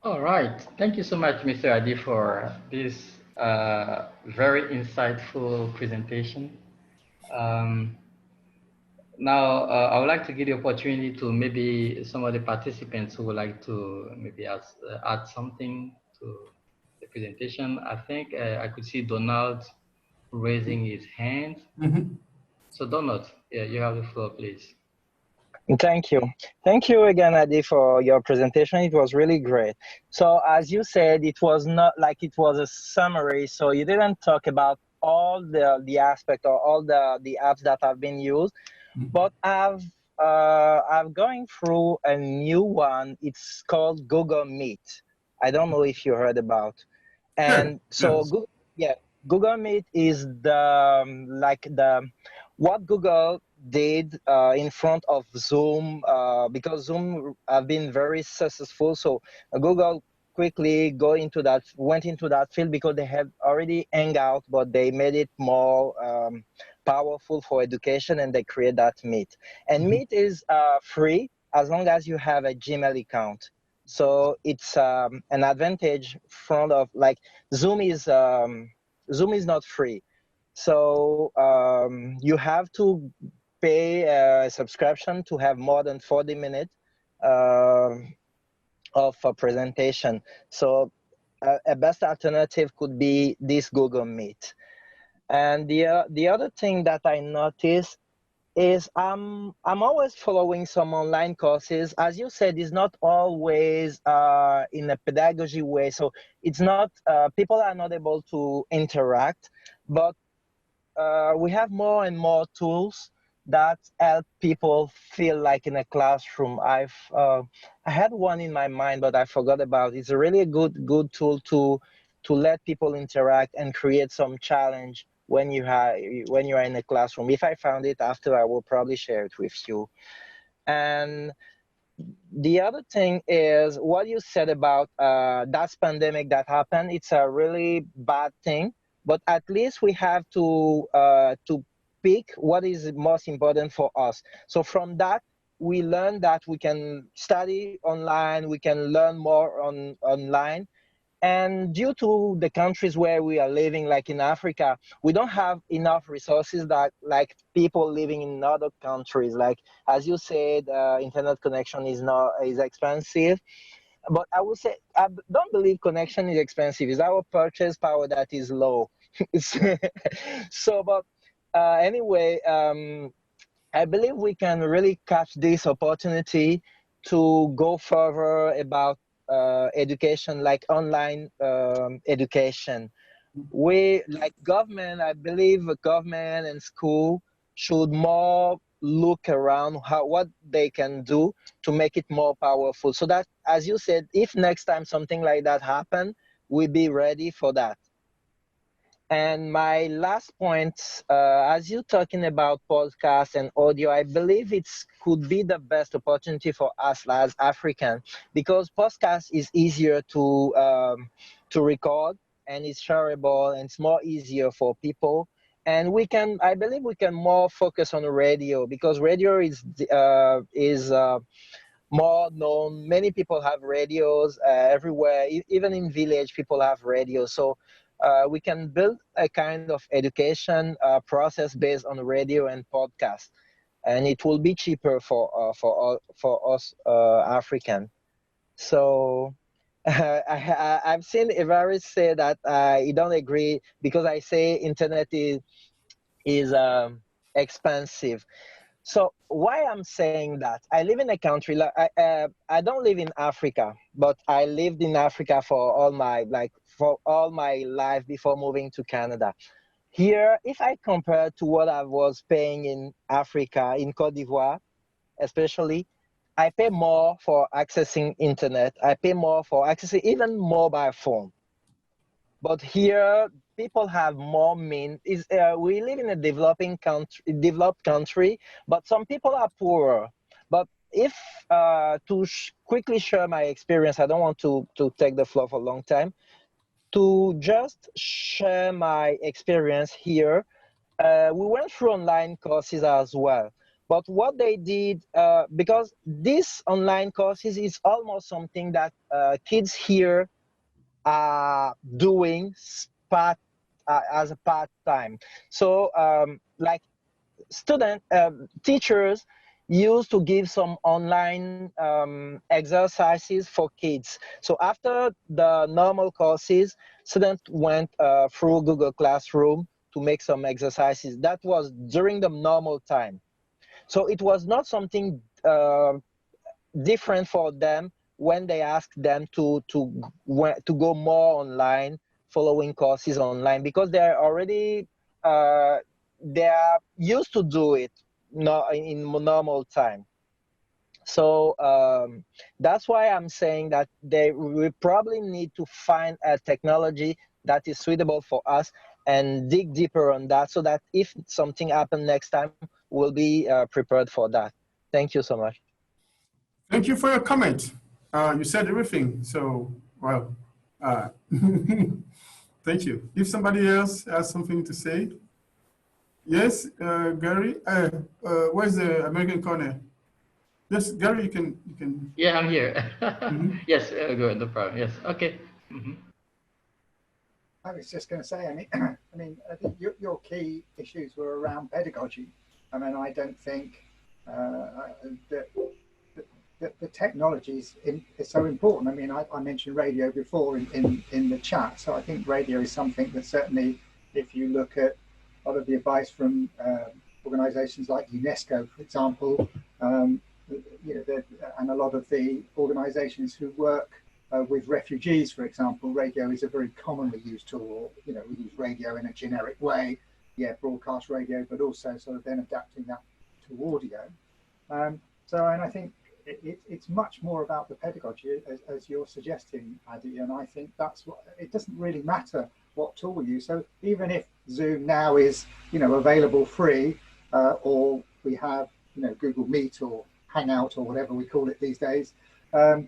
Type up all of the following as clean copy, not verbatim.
All right. Thank you so much, Mr. Adi, for this very insightful presentation. Um, Now, I would like to give the opportunity to maybe some of the participants who would like to maybe add something to the presentation. I think I could see Donald raising his hand. Mhm. So, Donald, yeah, you have the floor, please. Thank you. Thank you again, Adi, for your presentation. It was really great. So, as you said, it was not like it was a summary. So, you didn't talk about all the aspect or all the apps that have been used, but I've going through a new one. It's called Google Meet. I don't know if you heard about. Sure. And so, Yes. Google, yeah, Google Meet is like the what Google did in front of Zoom because Zoom have been very successful. So Google quickly went into that field because they had already Hangout, but they made it more powerful for education, and they create that Meet. And Mhm. Meet is free as long as you have a Gmail account. So it's an advantage front of like Zoom is Zoom is not free. So you have to pay a subscription to have more than 40 minutes uh, of a presentation. So a best alternative could be this Google Meet. And the other thing that I noticed is I'm always following some online courses. As you said, it's not always in a pedagogy way. So it's not people are not able to interact, but we have more and more tools that help people feel like in a classroom. I had one in my mind, but I forgot about it. It's a really good tool to let people interact and create some challenge when you are in a classroom. If I found it after, I will probably share it with you. And the other thing is what you said about that pandemic that happened. It's a really bad thing, but at least we have to pick what is most important for us. So from that, we learn that we can study online, we can learn more online, and due to the countries where we are living, like in Africa, we don't have enough resources that like people living in other countries. Like as you said, internet connection is expensive. But I would say don't believe connection is expensive. It's our purchase power that is low. So, but anyway, I believe we can really catch this opportunity to go further about education, like online education. We like government. I believe the government and school should more look around how what they can do to make it more powerful. So that, as you said, if next time something like that happen, we be ready for that. And my last point, as you're talking about podcast and audio, I believe it could be the best opportunity for us as African because podcast is easier to record and it's shareable and it's more easier for people. And I believe we can more focus on radio because radio is more known. Many people have radios everywhere, even in village, people have radios. So we can build a kind of education process based on radio and podcast, and it will be cheaper for us African. So I've seen Ivory say that he don't agree because I say internet is expensive. So why I'm saying that? I live in a country like I don't live in Africa, but I lived in Africa for all my life before moving to Canada. Here, if I compare to what I was paying in Africa, in Cote d'Ivoire, especially, I pay more for accessing internet. I pay more for accessing even mobile phone. But here, people have more mean. We live in a developed country, but some people are poorer. But if quickly share my experience, I don't want to take the floor for a long time. To just share my experience here, we went through online courses as well. But what they did, because this online courses is almost something that kids here are doing as a part time. So like teachers used to give some online exercises for kids. So after the normal courses, students went through Google Classroom to make some exercises. That was during the normal time. So it was not something different for them when they asked them to go more online, following courses online, because they're already they are used to do it in normal time. So that's why I'm saying that we probably need to find a technology that is suitable for us and dig deeper on that, so that if something happens next time, we'll be prepared for that. Thank you so much. Thank you for your comment. You said everything, so, well, thank you. If somebody else has something to say. Yes, Gary, where's the American corner? Yes, Gary, you can. Yeah, I'm here. Mm-hmm. Yes, good, no problem. Yes, okay. Mm-hmm. I was just going to say, I mean, I think your key issues were around pedagogy. I mean, I don't think that the technology is so important. I mean, I mentioned radio before in the chat, so I think radio is something that certainly, if you look at a lot of the advice from organisations like UNESCO, for example, and a lot of the organisations who work with refugees, for example, radio is a very commonly used tool. We use radio in a generic way, broadcast radio, but also sort of then adapting that to audio. And I think it's much more about the pedagogy, as you're suggesting, Adi, and I think that's what, it doesn't really matter what tool we use. So even if Zoom now is, available free, or we have, Google Meet or Hangout or whatever we call it these days, in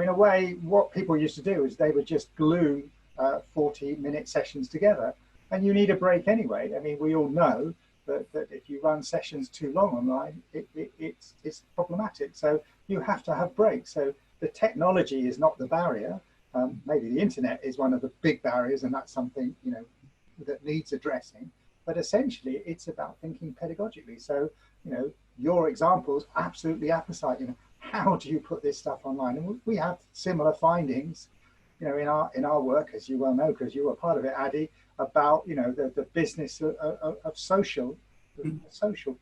a way, what people used to do is they would just glue 40-minute sessions together, and you need a break anyway. I mean, we all know that if you run sessions too long online, it's problematic. So you have to have breaks. So the technology is not the barrier. Maybe the internet is one of the big barriers, and that's something that needs addressing. But essentially, it's about thinking pedagogically. So your examples absolutely apposite. How do you put this stuff online? And we have similar findings, in our work, as you well know, because you were part of it, Adi, about the business of social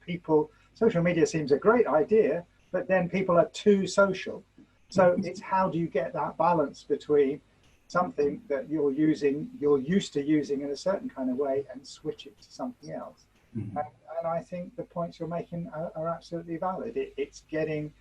people. Social media seems a great idea, but then people are too social. So it's how do you get that balance between something that you're used to using in a certain kind of way, and switch it to something else. Mm-hmm. And I think the points you're making are absolutely valid. It's getting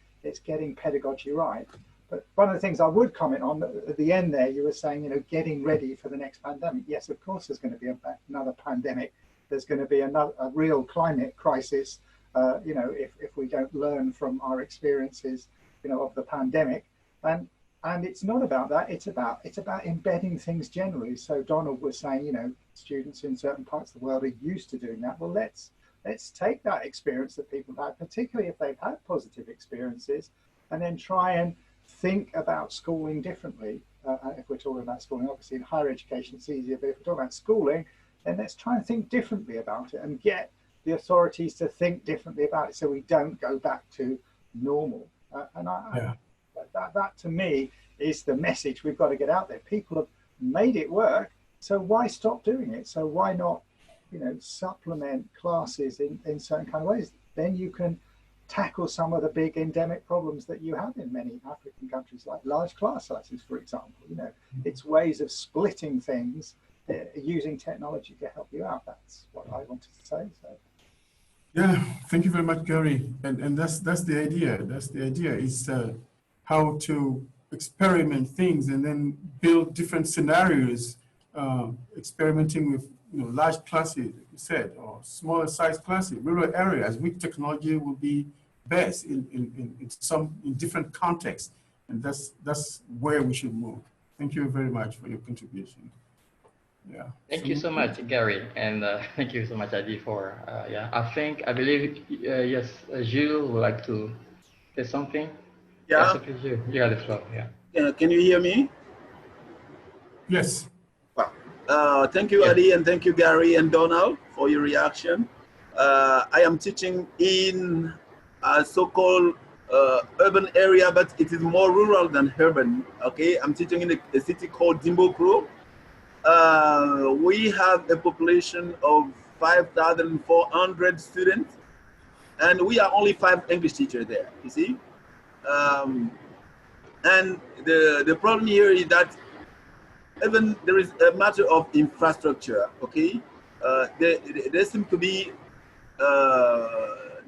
pedagogy right. But one of the things I would comment on at the end there, you were saying, getting ready for the next pandemic. Yes, of course, there's going to be another pandemic. There's going to be a real climate crisis, if we don't learn from our experiences, of the pandemic. And it's not about that. It's about embedding things generally. So Donald was saying, students in certain parts of the world are used to doing that. Well, let's take that experience that people have had, particularly if they've had positive experiences, and then try and think about schooling differently. If we're talking about schooling, obviously in higher education it's easier, but if we're talking about schooling, then let's try and think differently about it and get the authorities to think differently about it, so we don't go back to normal. That to me is the message we've got to get out there. People have made it work, so why stop doing it? So why not, supplement classes in certain kind of ways? Then you can tackle some of the big endemic problems that you have in many African countries, like large class sizes, for example. It's ways of splitting things using technology to help you out. That's what I wanted to say. So. Yeah, thank you very much, Gary. And that's the idea. That's the idea. Is how to experiment things and then build different scenarios, experimenting with large classes, like you said, or smaller size classes, rural areas, which technology will be best in different contexts. And that's where we should move. Thank you very much for your contribution. Yeah. Thank you so much, Gary, and thank you so much, Adi, for yeah. I believe yes, Jules would like to say something. Yes, Yeah. okay, Jules, you have the floor. Yeah. Can you hear me? Yes. Well, thank you, Yes. Adi, and thank you, Gary and Donald, for your reaction. I am teaching in a so-called urban area, but it is more rural than urban. Okay, I'm teaching in a city called Dimbokro. We have a population of 5,400 students, and we are only 5 English teachers there. You see, and the problem here is that even there is a matter of infrastructure. Okay, there seems to be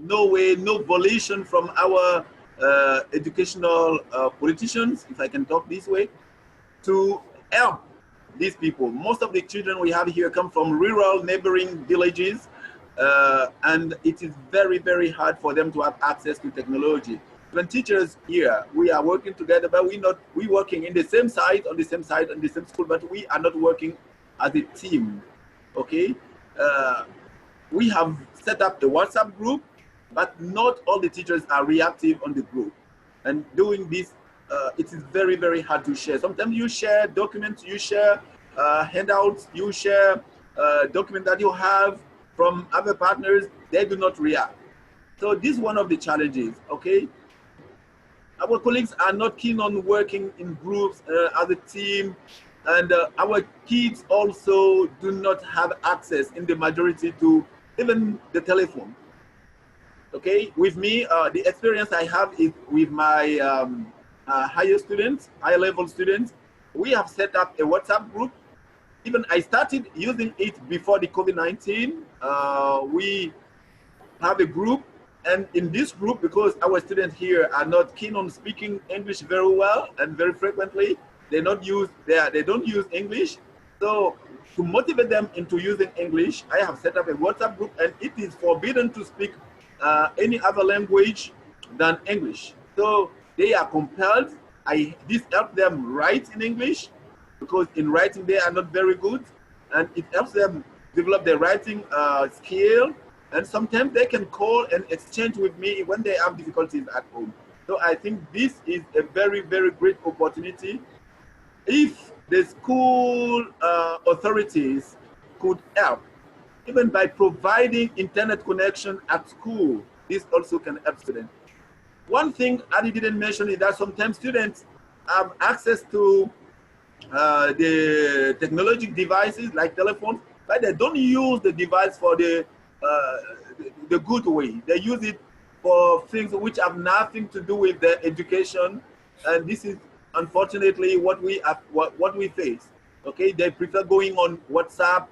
no way, no volition from our educational politicians, if I can talk this way, to help these people. Most of the children we have here come from rural neighboring villages, and it is very, very hard for them to have access to technology. When teachers here, we are working together, but we working in the same site, on the same site, on the same school, but we are not working as a team. Okay, we have set up a WhatsApp group, but not all the teachers are reactive on the group. And doing this, it is very, very hard to share. Sometimes you share documents, you share handouts, you share documents that you have from other partners, they do not react. So this is one of the challenges, okay? Our colleagues are not keen on working in groups as a team, and our kids also do not have access in the majority to even the telephone. Okay, with me, the experience I have is with my higher level students. We have set up a WhatsApp group. Even I started using it before the COVID-19. We have a group, and in this group, because our students here are not keen on speaking English very well and very frequently, they don't use English. So to motivate them into using English, I have set up a WhatsApp group, and it is forbidden to speak any other language than English. So they are compelled. This helps them write in English, because in writing they are not very good, and it helps them develop their writing skill. And sometimes they can call and exchange with me when they have difficulties at home. So I think this is a very, very great opportunity. If the school authorities could help, even by providing internet connection at school, this also can help students. One thing Adi didn't mention is that sometimes students have access to the technological devices like telephones, but they don't use the device for the good way. They use it for things which have nothing to do with their education, and this is unfortunately what we face. Okay, they prefer going on WhatsApp.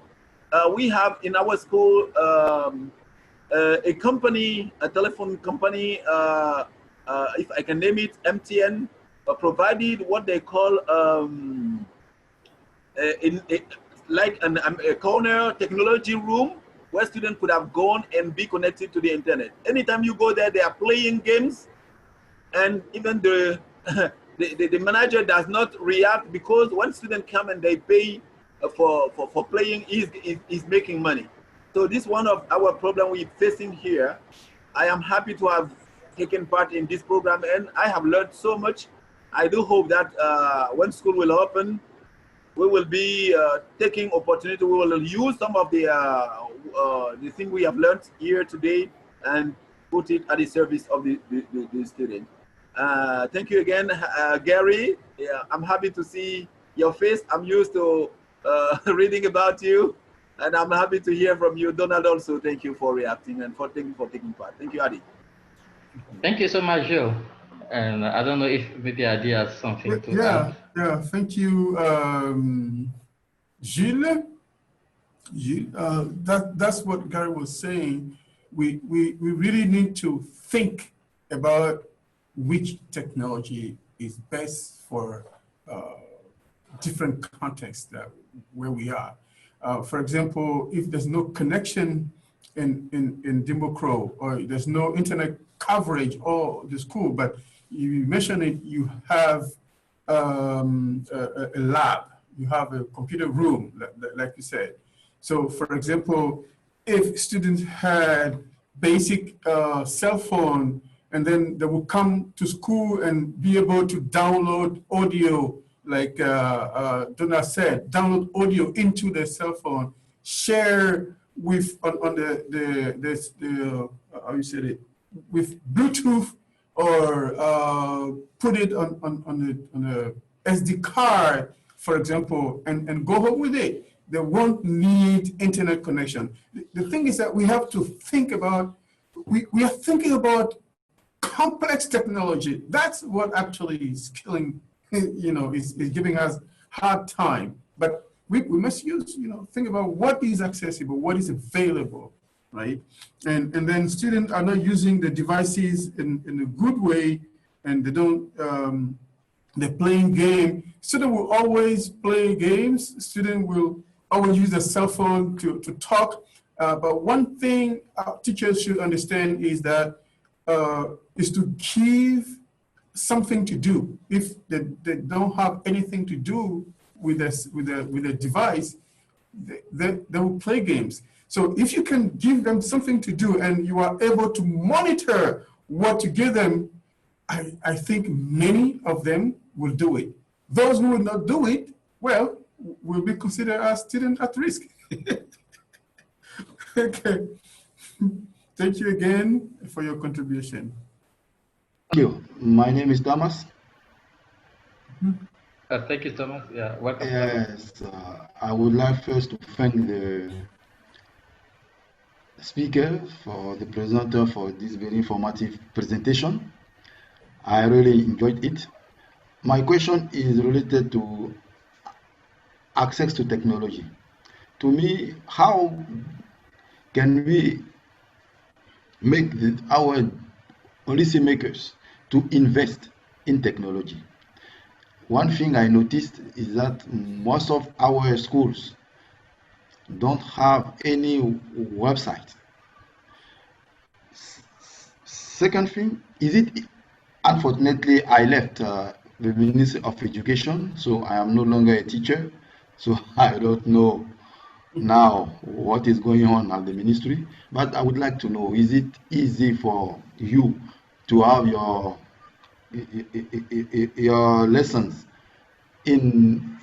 We have in our school a company, a telephone company, if I can name it, MTN, provided what they call a corner technology room where students could have gone and be connected to the internet. Anytime you go there, they are playing games, and even the the manager does not react, because when students come and they pay for playing, is making money. So this is one of our problem we're facing here. I am happy to have taken part in this program, and I have learned so much. I do hope that when school will open, we will be taking opportunity. We will use some of the thing we have learned here today and put it at the service of the student. Thank you again, Gary. Yeah, I'm happy to see your face. I'm used to reading about you, and I'm happy to hear from you. Donald, also, thank you for reacting and thank you for taking part. Thank you, Adi. Thank you so much, Joe. And I don't know if maybe Adi has something to add. Yeah. Thank you, Gilles. That's what Gary was saying. We really need to think about which technology is best for different contexts where we are. For example, if there's no connection in Dimbokro, or there's no internet coverage or the school, but you mentioned it, you have a lab, you have a computer room, like you said. So for example, if students had basic cell phone, and then they will come to school and be able to download audio, like Donna said, download audio into their cell phone, share with on the how you said it, with Bluetooth, or put it on a SD card, for example, and go home with it. They won't need internet connection. The thing is that we have to think about, we are thinking about complex technology. That's what actually is killing, is giving us hard time. But we must use, think about what is accessible, what is available, right? And then students are not using the devices in a good way, and they don't, they're playing game. Student will always play games. Student will always use a cell phone to talk. But one thing teachers should understand is that is to give something to do. If they don't have anything to do with a device, they will play games. So if you can give them something to do and you are able to monitor what you give them, I think many of them will do it. Those who will not do it, well, will be considered as students at risk. Okay. Thank you again for your contribution. Thank you. My name is Thomas. Thank you, Thomas. Yeah, welcome. Yes, I would like first to thank the speaker, for the presenter, for this very informative presentation. I really enjoyed it. My question is related to access to technology. To me, how can we make our policy makers to invest in technology? One thing I noticed is that most of our schools don't have any website. Second thing, is it, unfortunately, I left the Ministry of Education, so I am no longer a teacher, so I don't know now what is going on at the ministry, but I would like to know, is it easy for you to have your lessons in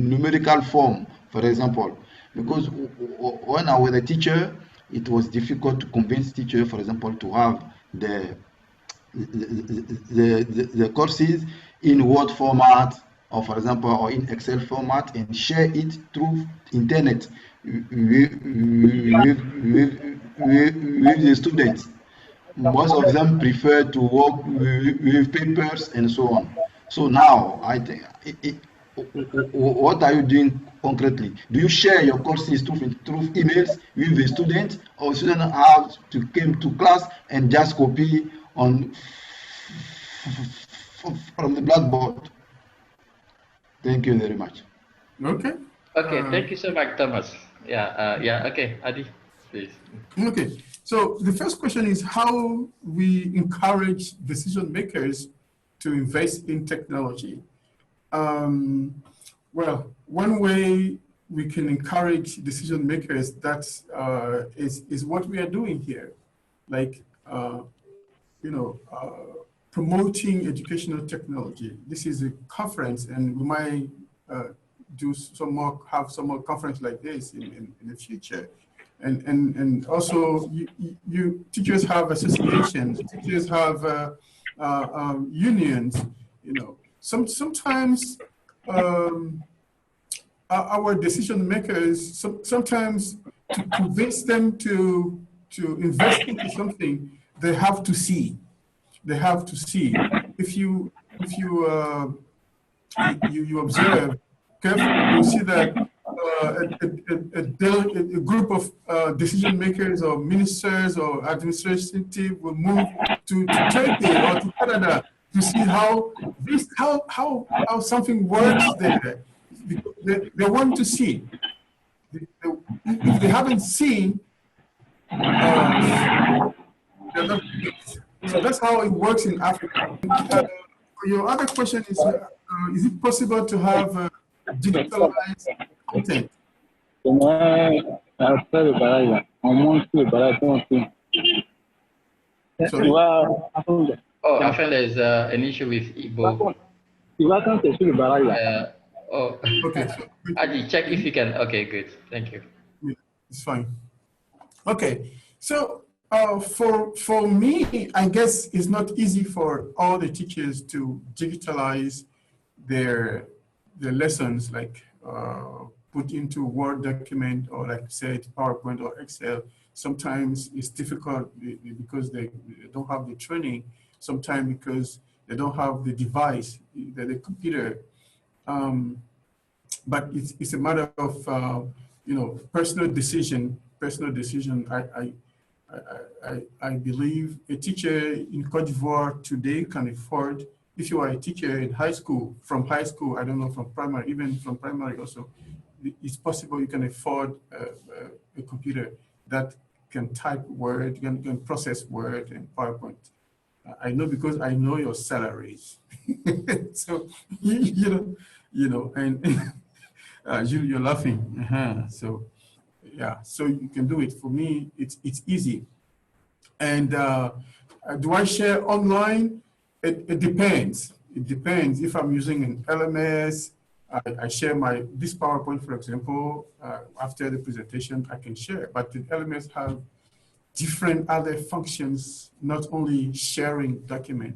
numerical form, for example? Because when I was a teacher, it was difficult to convince teachers, for example, to have the courses in Word format, or for example, or in Excel format, and share it through internet with the students. Most of them prefer to work with papers and so on. So now, I think, what are you doing concretely? Do you share your courses through emails with the students, or students have to come to class and just copy on from the blackboard? Thank you very much. Okay. Okay, thank you so much, Thomas. Yeah, okay, Adi, please. Okay, so the first question is how we encourage decision makers to invest in technology. Well, one way we can encourage decision makers, that's is what we are doing here, like promoting educational technology. This is a conference, and we might have some more conference like this in the future. And also, you teachers have associations, teachers have unions. Sometimes our decision makers, sometimes to convince them to invest into something, they have to see. They have to see. If you observe carefully, you see that a group of decision makers or ministers or administrative will move to Turkey or to Canada to see how something works there. They want to see. If they haven't seen, they're not. So that's how it works in Africa. your other question is it possible to have digitalized content? Sorry? Oh, I think there's an issue with Igbo. Oh, Okay. So, Adi, check if you can. Okay, good. Thank you. yeah, it's fine. Okay. So for me, I guess it's not easy for all the teachers to digitalize their lessons, like put into Word document or, like said, PowerPoint or Excel. Sometimes it's difficult because they don't have the training. Sometimes because they don't have the device, the computer. But it's a matter of personal decision. Personal decision. I believe a teacher in Cote d'Ivoire today can afford, if you are a teacher in high school, from high school, I don't know, from primary, even from primary also, it's possible you can afford a computer that can type Word, can process Word and PowerPoint. I know because I know your salaries. So, and you're laughing. So, yeah, so you can do it. For me, it's easy. And do I share online? It depends. It depends. If I'm using an LMS, I share this PowerPoint, for example, after the presentation, I can share. But the LMS have different other functions, not only sharing document.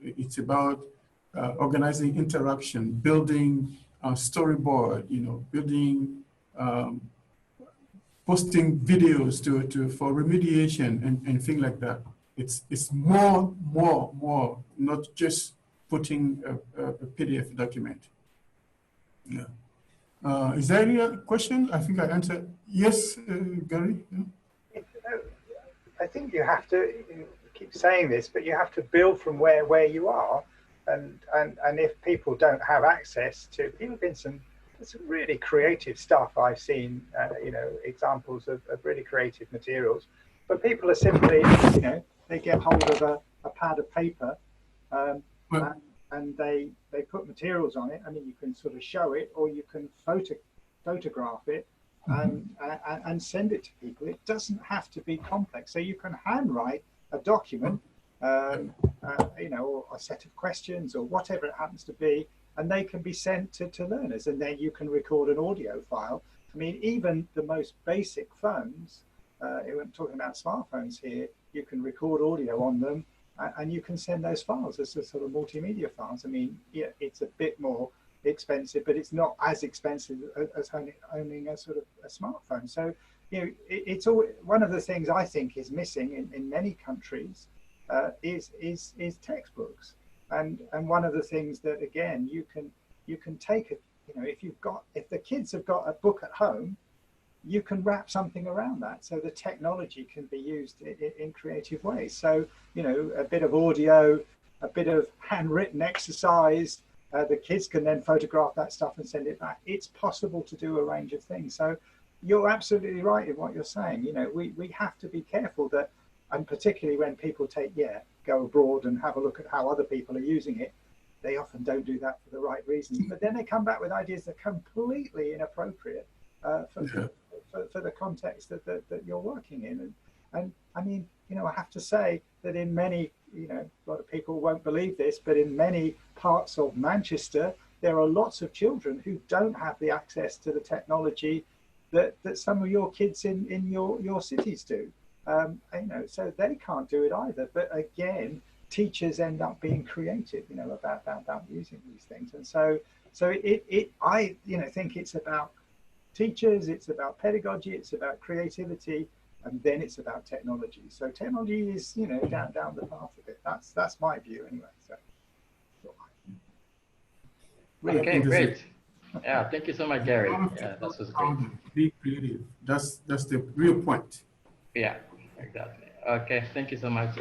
It's about organizing interaction, building a storyboard, building posting videos for remediation and things like that. It's more, not just putting a PDF document. Yeah. Is there any other question? I think I answered. Yes, Gary? Yeah. I think you have to, you keep saying this, but you have to build from where you are. And if people don't have access to, people been some really creative stuff I've seen, examples of really creative materials, but people are simply, they get hold of a pad of paper and they put materials on it. I mean, you can sort of show it, or you can photograph it and send it to people. It doesn't have to be complex. So you can handwrite a document, or a set of questions or whatever it happens to be, and they can be sent to learners, and then you can record an audio file. I mean, even the most basic phones, I'm talking about smartphones here, you can record audio on them, and you can send those files as a sort of multimedia files. I mean, yeah, it's a bit more expensive, but it's not as expensive as owning a sort of a smartphone. So, it's all, one of the things I think is missing in many countries is textbooks. And one of the things that, again, you can take it, if the kids have got a book at home, you can wrap something around that, so the technology can be used in creative ways. So, a bit of audio, a bit of handwritten exercise, the kids can then photograph that stuff and send it back. It's possible to do a range of things. So you're absolutely right in what you're saying. We have to be careful that, and particularly when people go abroad and have a look at how other people are using it, they often don't do that for the right reasons. But then they come back with ideas that are completely inappropriate for the context that you're working in. And I mean, I have to say that in many, a lot of people won't believe this, but in many parts of Manchester, there are lots of children who don't have the access to the technology that some of your kids in your cities do. So they can't do it either. But again, teachers end up being creative, about using these things. And so I think it's about teachers, it's about pedagogy, it's about creativity, and then it's about technology. So technology is, down the path of it. That's my view anyway. So. Okay, great. Yeah, thank you so much, Gary. Yeah, that was great. Be creative. That's the real point. Yeah, exactly. Okay, thank you so much,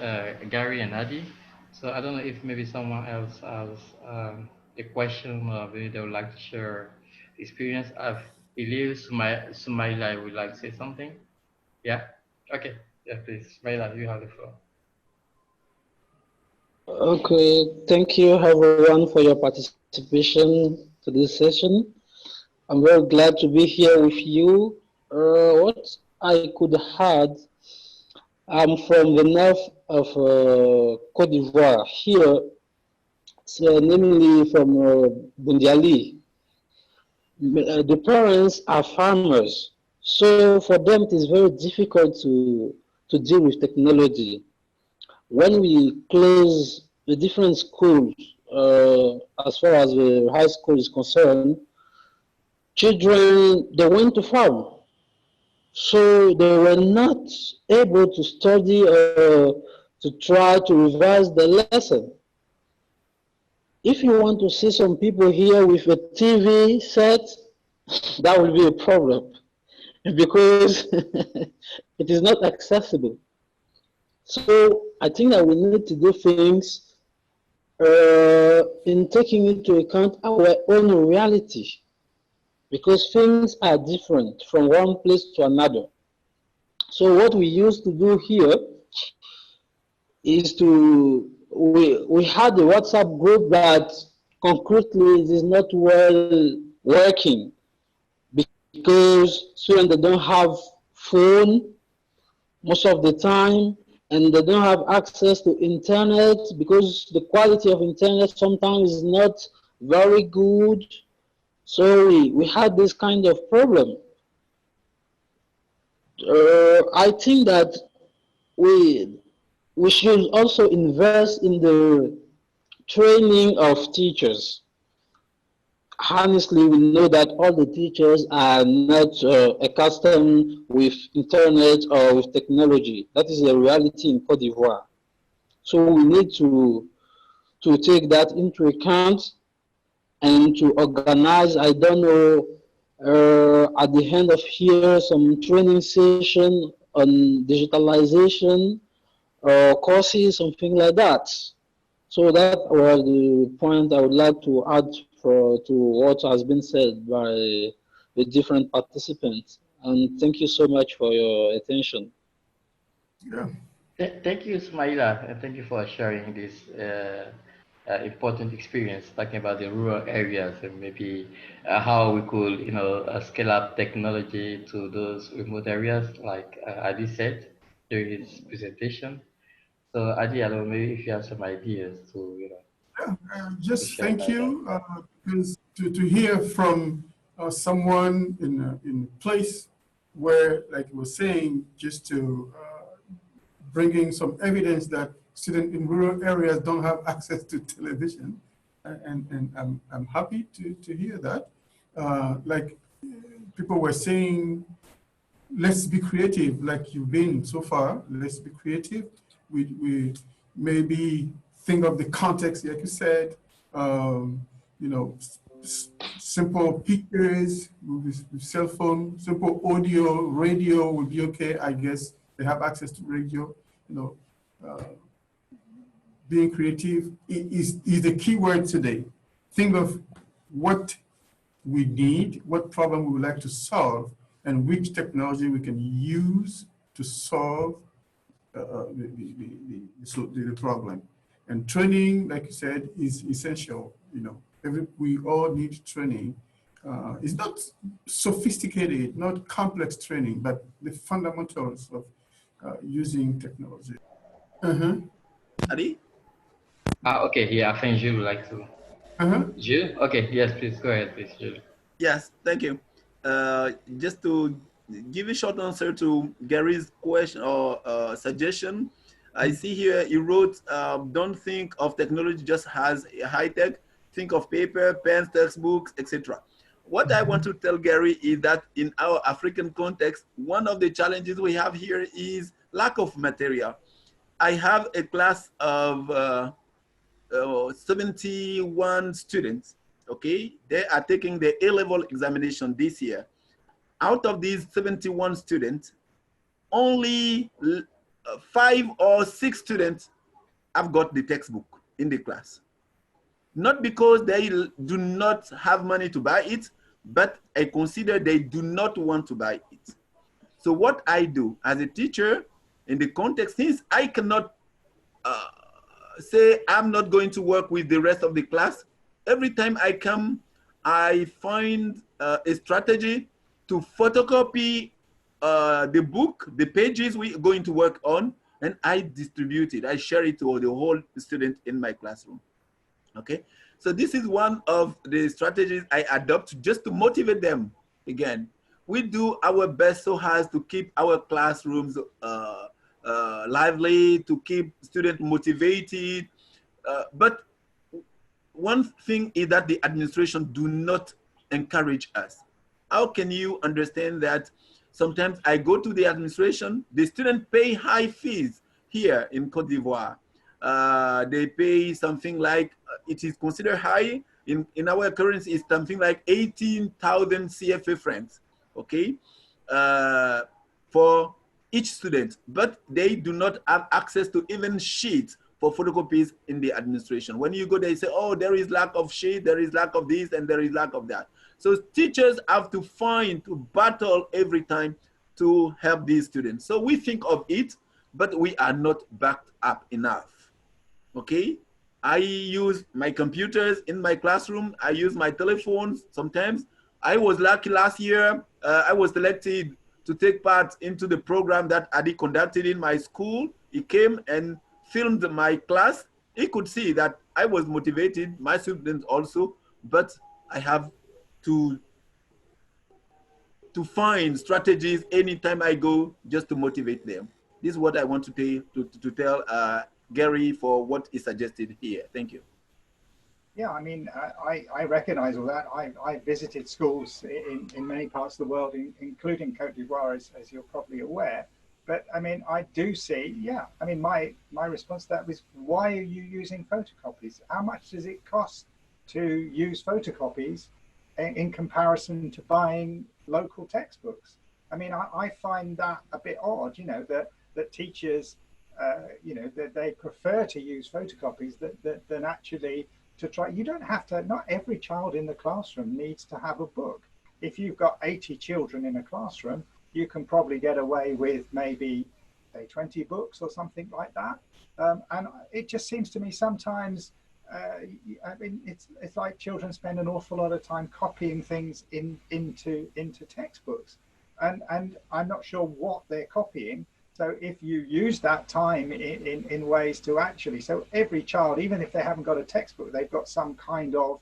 Gary and Adi. So I don't know if maybe someone else has a question, or maybe they would like to share experience. I believe Sumaila would like to say something. Yeah. Okay. Yeah, please, Sumaila, you have the floor. Okay, thank you everyone for your participation to this session. I'm very glad to be here with you. What I could add, I'm from the north of Cote d'Ivoire here, so namely from Bundiali. The parents are farmers, so for them it is very difficult to deal with technology. When we close the different schools, as far as the high school is concerned, children they went to farm, so they were not able to study or to try to revise the lesson. If you want to see some people here with a TV set, that will be a problem because it is not accessible. So I think that we need to do things in taking into account our own reality because things are different from one place to another. So what we used to do here is we had a WhatsApp group that concretely it is not well working because students they don't have phone most of the time and they don't have access to internet because the quality of internet sometimes is not very good. So we had this kind of problem. I think that we we should also invest in the training of teachers. Honestly, we know that all the teachers are not accustomed with internet or with technology. That is a reality in Cote d'Ivoire. So we need to take that into account and to organize, I don't know, at the end of year, some training session on digitalization or courses, something like that. So that was the point I would like to add to what has been said by the different participants. And thank you so much for your attention. Yeah. Thank you, Smaila, and thank you for sharing this important experience, talking about the rural areas and maybe how we could, scale up technology to those remote areas, like Adi said during his presentation. So, Adi, I don't know, maybe if you have some ideas Yeah, to just share thank about that. you because to hear from someone in a place where, like you were saying, just to bringing some evidence that students in rural areas don't have access to television, and I'm happy to hear that. Like people were saying, let's be creative like you've been so far. Let's be creative. We maybe think of the context, like you said, you know, simple pictures with cell phone, simple audio, radio would be okay. I guess they have access to radio, you know, being creative is the key word today. Think of what we need, what problem we would like to solve, and which technology we can use to solve the problem. And training, like you said, is essential. You know, we all need training. It's not sophisticated, not complex training, but the fundamentals of using technology. Uh-huh. Adi? Okay, yeah, I think Jules would like to. Uh-huh. Jules? Okay, yes, please go ahead, please, Jules. Yes, thank you. Just to give a short answer to Gary's question or suggestion, I see here he wrote, don't think of technology just as a high tech, think of paper, pens, textbooks, etc. What I want to tell Gary is that in our African context, one of the challenges we have here is lack of material. I have a class of 71 students, okay? They are taking the A-level examination this year. Out of these 71 students, only 5 or 6 students have got the textbook in the class. Not because they do not have money to buy it, but I consider they do not want to buy it. So what I do as a teacher in the context, since I cannot say I'm not going to work with the rest of the class, every time I come, I find a strategy to photocopy the book, the pages we're going to work on, and I distribute it. I share it to the whole student in my classroom. Okay, so this is one of the strategies I adopt just to motivate them. Again, we do our best so as to keep our classrooms lively, to keep students motivated. But one thing is that the administration do not encourage us. How can you understand that? Sometimes I go to the administration, the students pay high fees here in Cote d'Ivoire. They pay something like, it is considered high, in our currency, it's something like 18,000 CFA francs, okay, for each student, but they do not have access to even sheets for photocopies in the administration. When you go there, you say, oh, there is lack of sheet, there is lack of this, and there is lack of that. So teachers have to battle every time to help these students. So we think of it, but we are not backed up enough, okay? I use my computers in my classroom. I use my telephones sometimes. I was lucky last year, I was selected to take part into the program that Adi conducted in my school. He came and filmed my class. He could see that I was motivated, my students also, but I have to find strategies anytime I go just to motivate them. This is what I want to tell Gary for what is suggested here. Thank you. Yeah, I mean, I recognize all that. I visited schools in many parts of the world, including Cote d'Ivoire, as you're probably aware. But I mean, I do see, yeah, I mean, my response to that was, why are you using photocopies? How much does it cost to use photocopies in comparison to buying local textbooks? I mean, I find that a bit odd, you know, that teachers, you know, that they prefer to use photocopies than actually to try. You don't have to, not every child in the classroom needs to have a book. If you've got 80 children in a classroom, you can probably get away with maybe, say, 20 books or something like that. And it just seems to me sometimes, I mean, it's like children spend an awful lot of time copying things into textbooks. And I'm not sure what they're copying. So if you use that time in ways to actually, so every child, even if they haven't got a textbook, they've got some kind of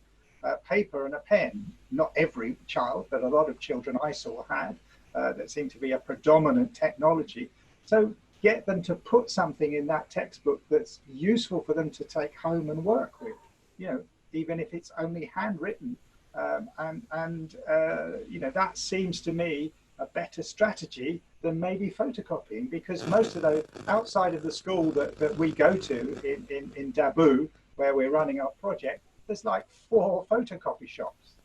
paper and a pen. Not every child, but a lot of children I saw had. That seemed to be a predominant technology. So get them to put something in that textbook that's useful for them to take home and work with, you know, even if it's only handwritten. You know, that seems to me a better strategy than maybe photocopying, because most of those outside of the school that we go to in Dabu, where we're running our project, there's like 4 photocopy shops.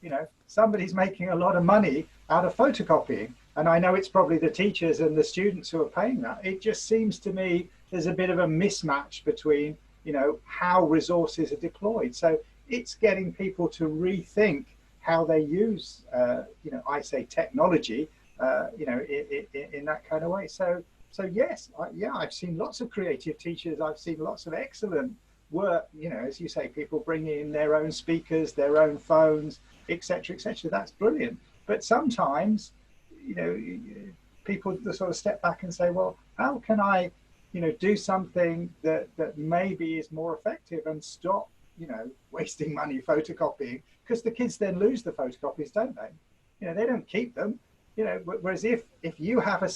You know, somebody's making a lot of money out of photocopying. And I know it's probably the teachers and the students who are paying that. It just seems to me there's a bit of a mismatch between, you know, how resources are deployed. So it's getting people to rethink how they use, you know, I say technology, you know, in that kind of way. So yes, yeah, I've seen lots of creative teachers. I've seen lots of excellent work, you know, as you say, people bringing in their own speakers, their own phones, etc., etc. That's brilliant. But sometimes, you know, people sort of step back and say, well, how can I, you know, do something that maybe is more effective and stop, you know, wasting money photocopying? Because the kids then lose the photocopies, don't they? You know, they don't keep them. You know, whereas if you have a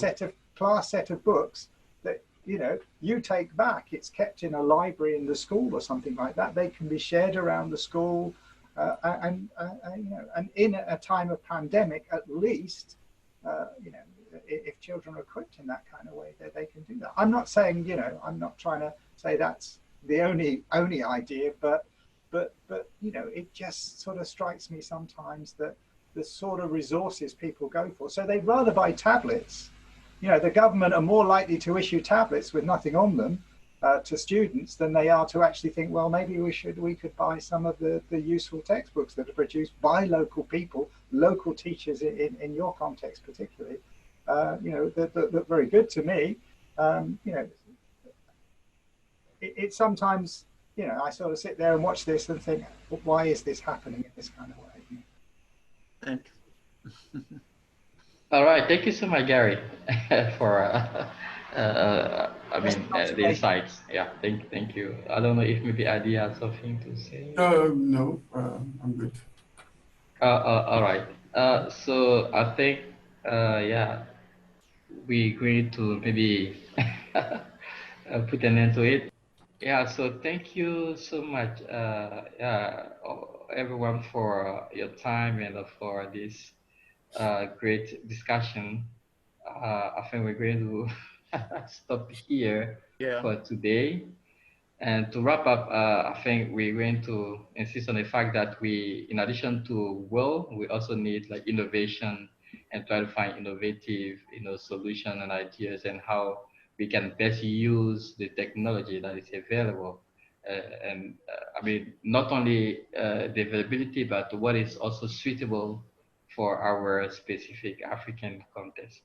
class set of books that, you know, you take back, it's kept in a library in the school or something like that, they can be shared around the school. You know, and in a time of pandemic, at least, you know, if children are equipped in that kind of way, they can do that. I'm not saying, you know, I'm not trying to say that's the only idea, but you know, it just sort of strikes me sometimes that the sort of resources people go for. So they'd rather buy tablets. You know, the government are more likely to issue tablets with nothing on them to students than they are to actually think, well, maybe we could buy some of the useful textbooks that are produced by local people, local teachers in your context particularly, you know, that look very good to me. You know, it sometimes, you know, I sort of sit there and watch this and think, well, why is this happening in this kind of way? Thanks. All right, thank you so much, Gary, for the insights. Yeah, thank you. I don't know if maybe Adi has something to say. No, I'm good. All right. So I think, yeah, we're going to maybe put an end to it. Yeah. So thank you so much, yeah, everyone for your time and for this great discussion. I think we're going to stop here Yeah. for today. And to wrap up, I think we're going to insist on the fact that we, in addition to will, we also need like innovation and try to find innovative, solution and ideas and how we can best use the technology that is available. Not only the availability, but what is also suitable for our specific African context.